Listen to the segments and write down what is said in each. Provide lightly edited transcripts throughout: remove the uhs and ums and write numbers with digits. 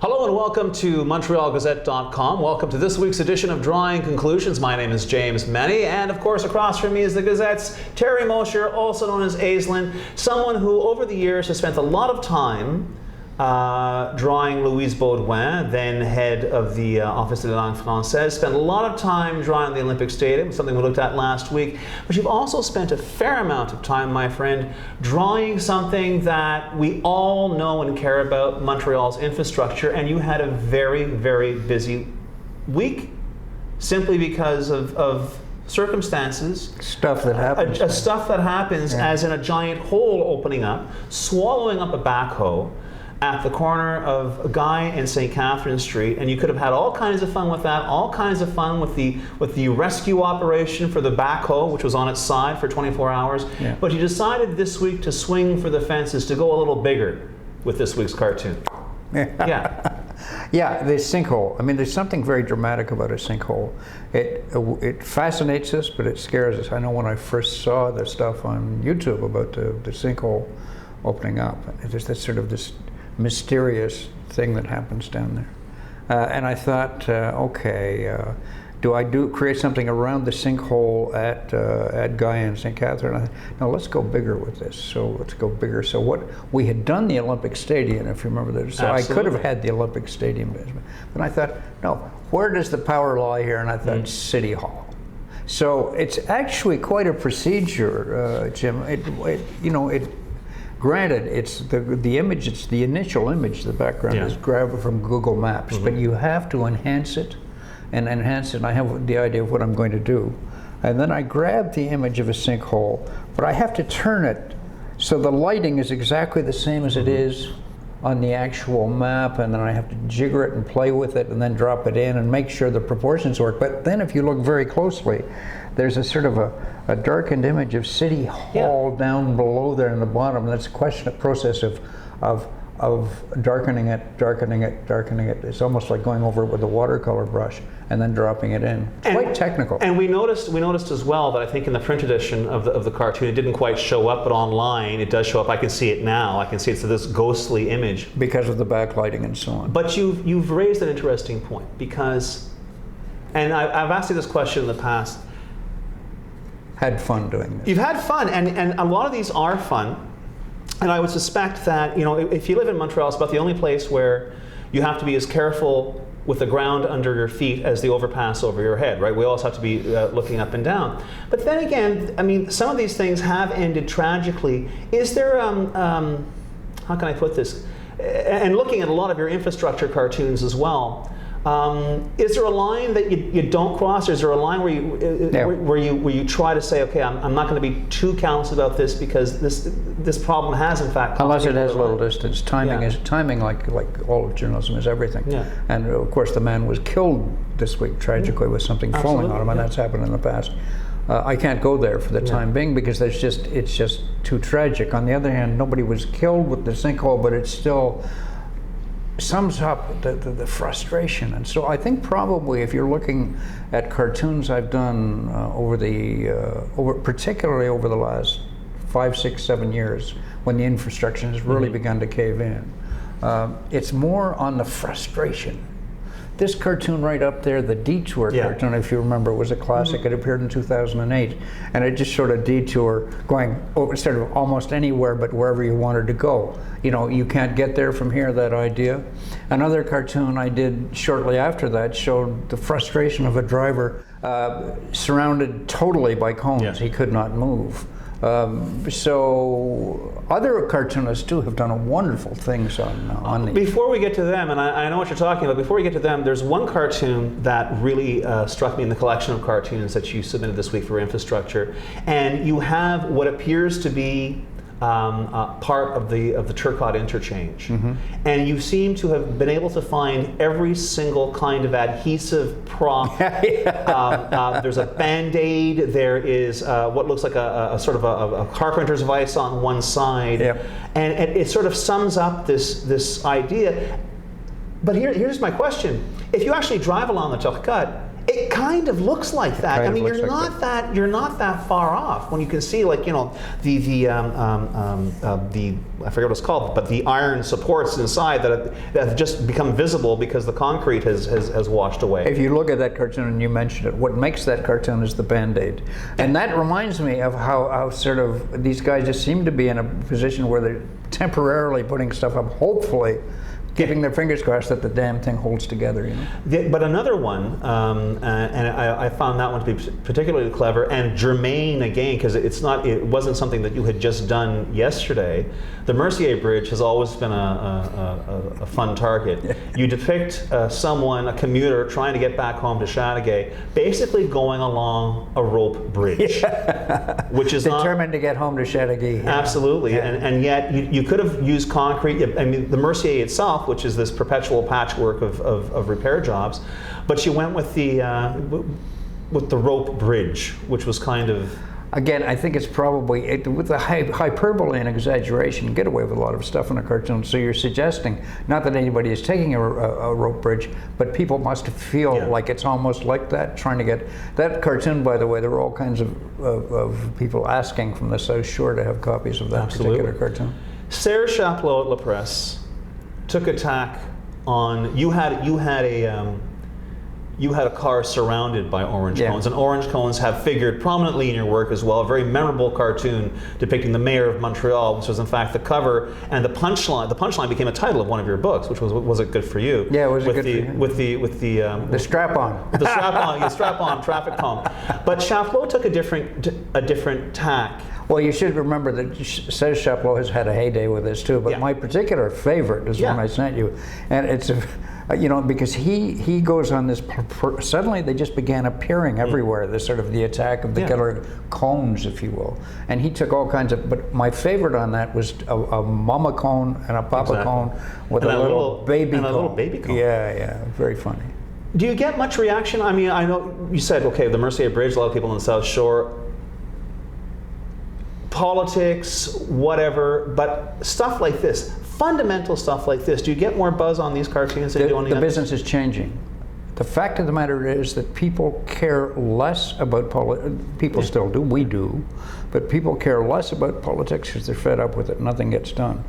Hello and welcome to MontrealGazette.com. Welcome to this week's edition of Drawing Conclusions. My name is James Mennie, and of course across from me is the Gazette's Terry Mosher, also known as Aislin, someone who over the years has spent a lot of time drawing Louise Baudouin, then head of the Office de la Langue Française, spent a lot of time drawing the Olympic Stadium, something we looked at last week, but you've also spent a fair amount of time, my friend, drawing something that we all know and care about, Montreal's infrastructure, and you had a very, very busy week simply because of circumstances. Stuff that happens. Stuff that happens, yeah. As in a giant hole opening up, swallowing up a backhoe at the corner of Guy and St. Catherine Street, and you could have had all kinds of fun with that, all kinds of fun with the rescue operation for the backhoe, which was on its side for 24 hours. Yeah. But you decided this week to swing for the fences, to go a little bigger with this week's cartoon. Yeah. Yeah, the sinkhole. I mean, there's something very dramatic about a sinkhole. It fascinates us, but it scares us. I know when I first saw the stuff on YouTube about the sinkhole opening up, there's this mysterious thing that happens down there. And I thought, okay, do I create something around the sinkhole at Guy and St. Catherine? No, let's go bigger with this. So let's go bigger. So what we had done the Olympic Stadium, if you remember that. So absolutely. I could have had the Olympic Stadium, but I thought, no, where does the power lie here? And I thought, City Hall. So it's actually quite a procedure, Jim. Granted, it's the image, it's the initial image, the background is grabbed from Google Maps, but you have to enhance it, and I have the idea of what I'm going to do. And then I grab the image of a sinkhole, but I have to turn it so the lighting is exactly the same as it is on the actual map, and then I have to jigger it and play with it and then drop it in and make sure the proportions work. But then if you look very closely, there's a sort of a darkened image of City Hall down below there in the bottom. That's a process of darkening it. It's almost like going over it with a watercolor brush and then dropping it in. It's quite technical. And we noticed as well that I think in the print edition of the cartoon it didn't quite show up, but online it does show up. I can see it now. I can see it's this ghostly image because of the backlighting and so on. But you've raised an interesting point, because, and I've asked you this question in the past. Had fun doing this. You've had fun, and a lot of these are fun. And I would suspect that, if you live in Montreal, it's about the only place where you have to be as careful with the ground under your feet as the overpass over your head, right? We always have to be looking up and down. But then again, I mean, some of these things have ended tragically. Is there, how can I put this? And looking at a lot of your infrastructure cartoons as well, is there a line that you don't cross? Or is there a line where you try to say, okay, I'm not going to be too callous about this because this problem has in fact. Unless it has a little distance. Timing, like all of journalism, is everything. Yeah. And of course, the man was killed this week tragically with something falling on him, and that's happened in the past. I can't go there for the time being because it's just too tragic. On the other hand, nobody was killed with the sinkhole, but it still sums up the frustration. And so I think probably if you're looking at cartoons I've done particularly over the last 5, 6, 7 years, when the infrastructure has really begun to cave in, it's more on the frustration. This cartoon right up there, the detour cartoon, if you remember, was a classic. It appeared in 2008, and it just showed a detour going sort of almost anywhere but wherever you wanted to go. You can't get there from here, that idea. Another cartoon I did shortly after that showed the frustration of a driver surrounded totally by cones. Yeah. He could not move. So other cartoonists too have done wonderful things on the. Before we get to them, and I know what you're talking about, before we get to them, there's one cartoon that really struck me in the collection of cartoons that you submitted this week for infrastructure, and you have what appears to be part of the Turcotte interchange, and you seem to have been able to find every single kind of adhesive prop. There's a Band-Aid. There is what looks like a sort of a carpenter's vise on one side, and it sort of sums up this idea. But here's my question: if you actually drive along the Turcotte, It kind of looks like that. I mean, you're not that far off when you can see, like, you know, the I forget what it's called, but the iron supports inside that have just become visible because the concrete has washed away. If you look at that cartoon, and you mentioned it, what makes that cartoon is the Band-Aid. And that reminds me of how sort of these guys just seem to be in a position where they're temporarily putting stuff up, hopefully keeping their fingers crossed that the damn thing holds together, you know. But another one, and I found that one to be particularly clever and germane again, because it wasn't something that you had just done yesterday. The Mercier Bridge has always been a fun target. Yeah. You depict someone, a commuter, trying to get back home to Chateauguay, basically going along a rope bridge, which is determined to get home to Chateauguay. Yeah. Absolutely, yeah. And yet you could have used concrete. I mean, the Mercier itself, which is this perpetual patchwork of repair jobs, but she went with the rope bridge, which was kind of... Again, I think it's probably, with the hyperbole and exaggeration, you get away with a lot of stuff in a cartoon. So you're suggesting, not that anybody is taking a rope bridge, but people must feel like it's almost like that, trying to get... That cartoon, by the way, there were all kinds of people asking from the South Shore to have copies of that particular cartoon. Serge Chapleau at La Presse took a tack on, you had a car surrounded by orange cones, and orange cones have figured prominently in your work as well. A very memorable cartoon depicting the mayor of Montreal, which was in fact the cover and the punchline. The punchline became a title of one of your books, which was it good for you? Yeah, it was with good the, for you. With the strap-on. The strap-on traffic cone. But Chapleau took a different tack. Well, you should remember that Serge Chapleau has had a heyday with this too, but my particular favorite is one I sent you, and it's you know, because he goes on this, suddenly they just began appearing everywhere, this sort of the attack of the killer cones, if you will, and he took all kinds of, but my favorite on that was a mama cone and a papa cone with a little baby cone. A little baby cone. Yeah, very funny. Do you get much reaction? I mean, I know you said, okay, the Mercier Bridge, a lot of people on the South Shore, politics, whatever, but stuff like this, fundamental stuff like this, do you get more buzz on these cartoons than you do on the others? Business is changing. The fact of the matter is that people care less about politics. People still do, we do, but people care less about politics because they're fed up with it. Nothing gets done.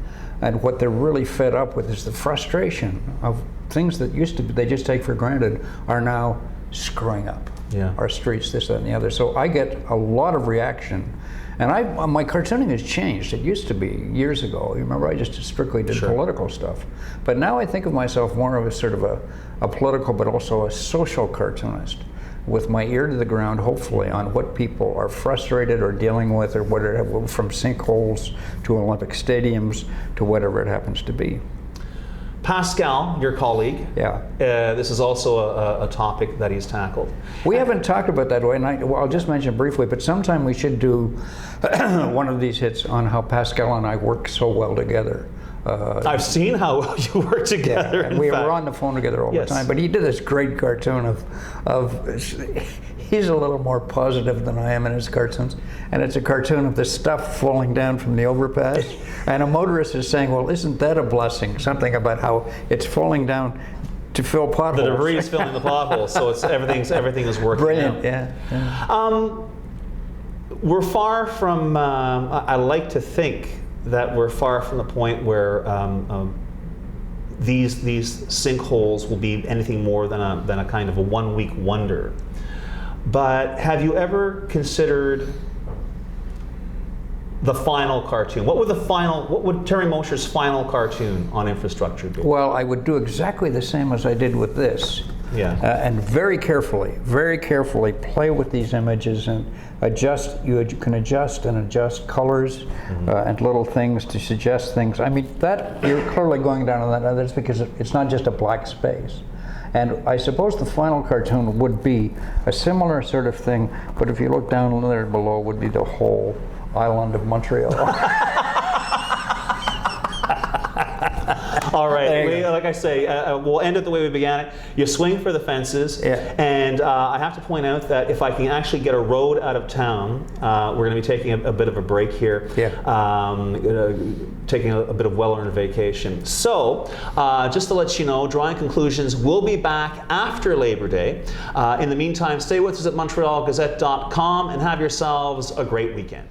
And what they're really fed up with is the frustration of things that used to be, they just take for granted, are now screwing up our streets, this, that, and the other. So I get a lot of reaction. And my cartooning has changed. It used to be years ago. You remember, I just strictly did political stuff. But now I think of myself more of a sort of a political, but also a social cartoonist, with my ear to the ground, hopefully, on what people are frustrated or dealing with, or whatever, from sinkholes to Olympic stadiums to whatever it happens to be. Pascal, your colleague, this is also a topic that he's tackled. We haven't talked about that way, and I'll just mention briefly, but sometime we should do one of these hits on how Pascal and I work so well together. I've seen how well you work together. And we were on the phone together all the time, but he did this great cartoon of he's a little more positive than I am in his cartoons, and it's a cartoon of the stuff falling down from the overpass, and a motorist is saying, well, isn't that a blessing? Something about how it's falling down to fill potholes. The debris is filling the potholes, so it's everything is working. Brilliant, we're far from, I like to think that we're far from the point where these sinkholes will be anything more than a kind of a one-week wonder. But have you ever considered the final cartoon? What would Terry Mosher's final cartoon on infrastructure be? Well, I would do exactly the same as I did with this. And very carefully play with these images and adjust. You can adjust and adjust colors and little things to suggest things. I mean, that you're clearly going down on that. That's because it's not just a black space. And I suppose the final cartoon would be a similar sort of thing, but if you look down there below, would be the whole island of Montreal. All right, There you go. like I say, we'll end it the way we began it. You swing for the fences, Yeah. and I have to point out that if I can actually get a road out of town, we're going to be taking a bit of a break here, taking a bit of well-earned vacation. So, just to let you know, Drawing Conclusions will be back after Labor Day. In the meantime, stay with us at MontrealGazette.com and have yourselves a great weekend.